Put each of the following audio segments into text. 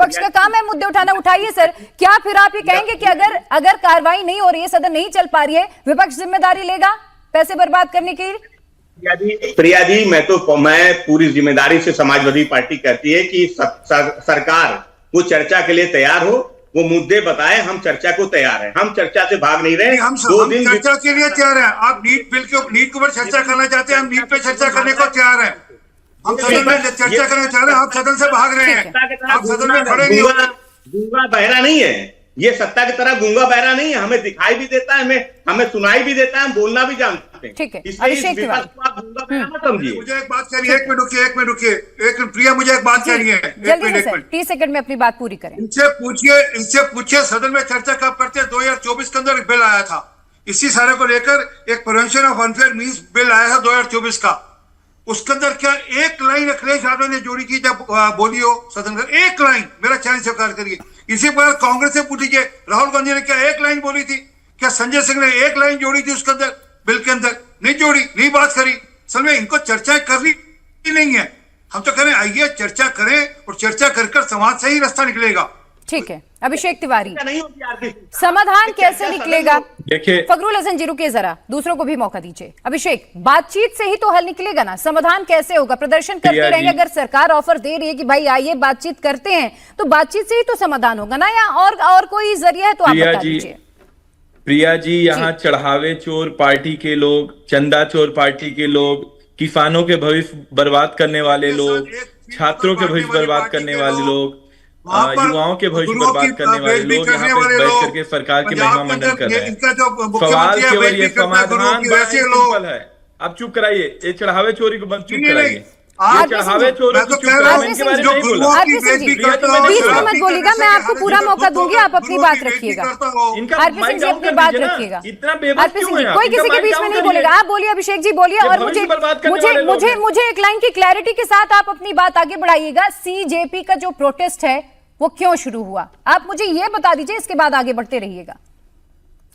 विपक्ष का काम है मुद्दे उठाना, उठाइए सर। क्या फिर आप ये कहेंगे कि अगर कार्रवाई नहीं हो रही है, सदन नहीं चल पा रही है, विपक्ष जिम्मेदारी लेगा पैसे बर्बाद करने के लिए? प्रिया जी, मैं पूरी जिम्मेदारी से समाजवादी पार्टी कहती है कि सरकार वो चर्चा के लिए तैयार हो, वो मुद्दे बताए, हम चर्चा को तैयार हैं, हम चर्चा से भाग नहीं रहे। हम चर्चा के लिए तैयार हैं। आप नीट बिल के ऊपर चर्चा करना चाहते हैं, हम नीट पे चर्चा करने को तैयार हैं। हम सदन में चर्चा करना चाह रहे हैं, आप सदन से भाग रहे हैं, आप सदन में खड़े नहीं हो रहे। गूंगा बहरा नहीं है ये, सत्ता की तरह गूंगा बहरा नहीं है, हमें दिखाई भी देता है, हमें सुनाई भी देता है, हम बोलना भी जानते हैं। ठीक है, अभिषेक तिवारी आप गूंगा बहरा मत समझिए। मुझे एक बात करिए, एक मिनट रुकिए, प्रिया मुझे एक बात करिए, जल्दी से सर 30 सेकंड में अपनी बात पूरी करें। इनसे पूछिए सदन में चर्चा कब करते हैं? 2024 के अंदर बिल आया था, इसी सारे को लेकर एक prevention of unfair means bill आया था 2024 का। उसके अंदर क्या एक लाइन अखिलेश यादव ने जोड़ी की जब बोली हो सदन का? एक लाइन, मेरा चैलेंज स्वीकार करिए। इसी पर कांग्रेस से पूछ लीजिए, राहुल गांधी ने क्या एक लाइन बोली थी? क्या संजय सिंह ने एक लाइन जोड़ी थी उसके अंदर? बिल के अंदर नहीं जोड़ी, नहीं बात करी। असल में इनको चर्चा करनी नहीं है। हम तो कह रहे हैं आइए चर्चा करें और चर्चा कर समाज से ही रास्ता निकलेगा। ठीक है अभिषेक तिवारी, समाधान कैसे निकलेगा? देखिए फखरुल हसन जी रुकिए जरा, दूसरों को भी मौका दीजिए। अभिषेक, बातचीत से ही तो हल निकलेगा ना, समाधान कैसे होगा? प्रदर्शन करते रहेंगे? अगर सरकार ऑफर दे रही है कि भाई आइए बातचीत करते हैं, तो बातचीत से ही तो समाधान होगा ना, या और कोई जरिया है तो आप बता दीजिए। प्रिया जी, यहाँ चढ़ावे चोर पार्टी के लोग, चंदा चोर पार्टी के लोग, किसानों के भविष्य बर्बाद करने वाले लोग, छात्रों के भविष्य बर्बाद करने वाले लोग, युवाओं के भविष्य बर्बाद करने वाले लोग यहाँ पे बैठ करके सरकार के महिमा मंडन कर रहे हैं। सवाल केवल ये समाधान बड़ा सिंपल है। आप चुप कराइए, ये चढ़ावे चोरी को बंद, चुप कराइए। ये चढ़ावे चोरी को चुप कराइए, इनके बारे में नहीं बोला। 20 में मत बोलिएगा, मैं आपको पूरा मौका दूंगी, आप अपनी बात रखिएगा। हरप्रीत जी अपनी बात रखिएगा। हरप्रीत जी कोई किसी के बीच में नहीं बोलेगा, आप बोलिए अभिषेक जी बोलिए, और मुझे एक लाइन की क्लैरिटी के साथ आप अपनी बात आगे बढ़ाइएगा। सीजेपी का जो प्रोटेस्ट है वो क्यों शुरू हुआ, आप मुझे ये बता ददीजिए, इसके बाद आगे बढ़ते रहिएगा।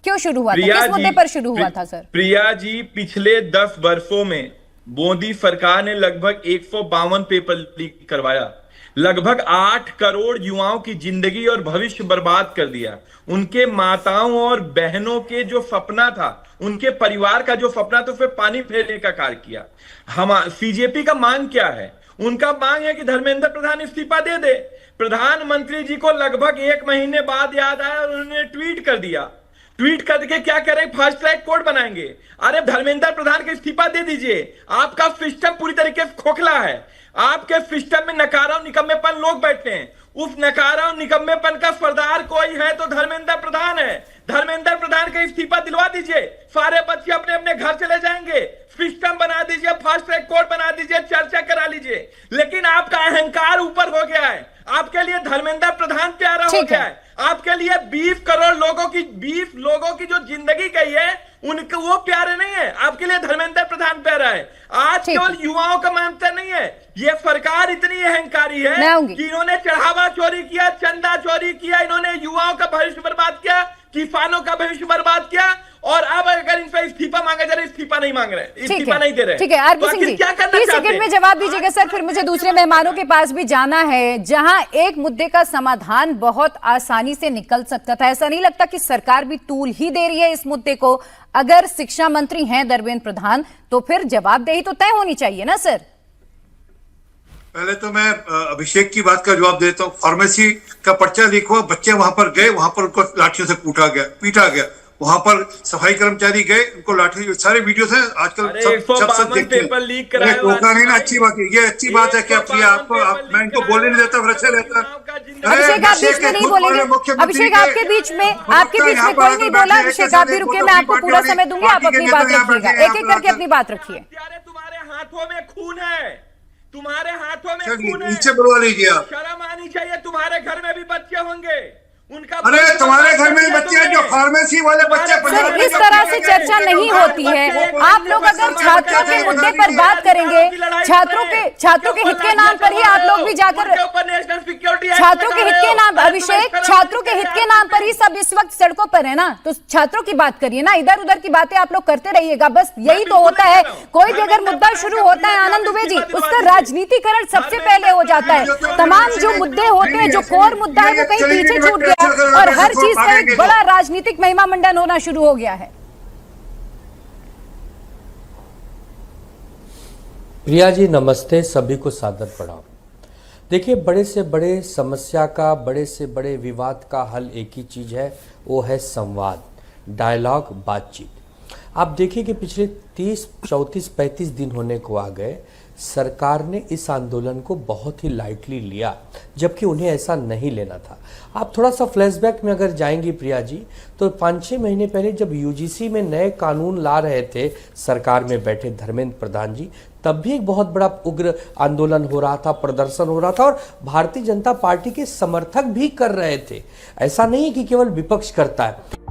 क्यों शुरू हुआ था, किस मुद्दे पर शुरू हुआ था सर? प्रिया जी, पिछले 10 वर्षों में मोदी सरकार ने लगभग 152 पेपर लीक करवाया, लगभग 8 करोड़ युवाओं की जिंदगी और भविष्य बर्बाद कर दिया। उनके माताओं और बहनों के जो सपना था, उनके परिवार का जो सपना था, उस पर पानी फेरने का कार्य किया। हम सीजेपी का मांग क्या है? उनका मांग है कि धर्मेंद्र प्रधान इस्तीफा दे दे। प्रधानमंत्री जी को लगभग 1 महीने बाद याद आया और उन्होंने ट्वीट कर दिया। ट्वीट करके क्या करें? फास्ट ट्रैक कोर्ट बनाएंगे। अरे धर्मेंद्र प्रधान का इस्तीफा दे दीजिए, आपका सिस्टम पूरी तरीके से खोखला है। आपके सिस्टम में नकारा और निकम्मेपन लोग बैठते हैं। उस नकारा और निकम्मेपन का सरदार कोई है तो धर्मेंद्र प्रधान है। धर्मेंद्र प्रधान का इस्तीफा दिलवा दीजिए, सारे बच्चे अपने अपने घर चले जाएंगे। सिस्टम बना दीजिए, फास्ट ट्रैक कोर्ट बना दीजिए, चर्चा करा लीजिए। लेकिन आपका अहंकार ऊपर हो गया है। आपके लिए धर्मेंद्र प्रधान प्यारा हो गया है। आपके लिए 20 करोड़ लोगों की जो जिंदगी गई है, उनको वो प्यारे नहीं है। आपके लिए धर्मेंद्र प्रधान प्यारा है। आज केवल युवाओं का मामला नहीं है, ये सरकार इतनी अहंकारी है कि इन्होंने चढ़ावा चोरी किया, चंदा चोरी किया, इन्होंने युवाओं का भविष्य बर्बाद किया, किसानों का भविष्य बर्बाद किया, और अब अगर इनसे इस्तीफा मांगा जा रहा है, इस्तीफा नहीं मांग रहे, इस्तीफा नहीं दे रहे। ठीक है हरप्रीत सिंह जी, 30 सेकंड में जवाब दीजिएगा सर, फिर मुझे दूसरे मेहमानों के पास भी जाना है, जहां एक मुद्दे का समाधान बहुत आसानी से निकल सकता था। ऐसा नहीं लगता कि सरकार भी तूल ही दे रही है इस मुद्दे को? अगर शिक्षा मंत्री हैं धर्मेंद्र प्रधान, तो फिर जवाबदेही तो तय होनी चाहिए ना सर? पहले तो मैं अभिषेक की बात का जवाब देता हूँ। फार्मेसी का पर्चा लीक हुआ, बच्चे वहां पर गए, वहां पर उनको लाठियों से पीटा गया। वहां पर सफाई कर्मचारी गए, उनको लाठी, सारे वीडियोस हैं आजकल, सब देखते हैं। रोका नहीं ना, अच्छी बात है, ये अच्छी बात है। क्या प्रिया आपको, मैं इनको बोलने नहीं देता, फिर अच्छा रहता। अभिषेक आप बीच में नहीं बोलेंगे। अभिषेक आपके बीच में कोई नहीं बोला। अभिषेक आप भी रुके, मैं आपको पूरा समय दूंगी, आप अपनी बात रखिएगा, एक एक करके अपनी बात रखिए। तुम्हारे हाथों में खून है, तुम्हारे हाथों में खून है, नीचे बुलवा लीजिए। शर्म आनी चाहिए। तुम्हारे घर में भी बच्चे होंगे, उनका अरे तुम्हारे घर में बच्चे हैं जो फार्मेसी वाले बच्चे सर, इस तरह से चर्चा नहीं होती है। आप लोग अगर छात्रों के मुद्दे पर बात करेंगे, छात्रों के हित के नाम पर ही आप लोग भी जाकर छात्रों के हित के नाम, अभिषेक, छात्रों के हित के नाम पर ही सब इस वक्त सड़कों पर है ना, तो छात्रों की बात करिए ना, इधर उधर की बातें आप लोग करते रहिएगा। बस यही तो होता है, कोई भी अगर मुद्दा शुरू होता है आनंद दुबे जी, उसका राजनीतिकरण सबसे पहले हो जाता है। तमाम जो मुद्दे होते हैं, जो कोर मुद्दा है, वो कहीं पीछे छूट गया और हर चीज का एक बड़ा राजनीतिक महिमा मंडन होना शुरू हो गया है। प्रिया जी नमस्ते, सभी को सादर प्रणाम। देखिए, बड़े से बड़े समस्या का, बड़े से बड़े विवाद का हल एक ही चीज़ है, वो है संवाद, डायलॉग, बातचीत। आप देखिए कि पिछले 30, 34, 35 दिन होने को आ गए, सरकार ने इस आंदोलन को बहुत ही लाइटली लिया, जबकि उन्हें ऐसा नहीं लेना था। आप थोड़ा सा फ्लैशबैक में अगर जाएंगी प्रिया जी, तो 5-6 महीने पहले जब यूजीसी में नए कानून ला रहे थे, सरकार में बैठे धर्मेंद्र प्रधान जी, तब भी एक बहुत बड़ा उग्र आंदोलन हो रहा था, प्रदर्शन हो रहा था और भारतीय जनता पार्टी के समर्थक भी कर रहे थे। ऐसा नहीं कि केवल विपक्ष करता है।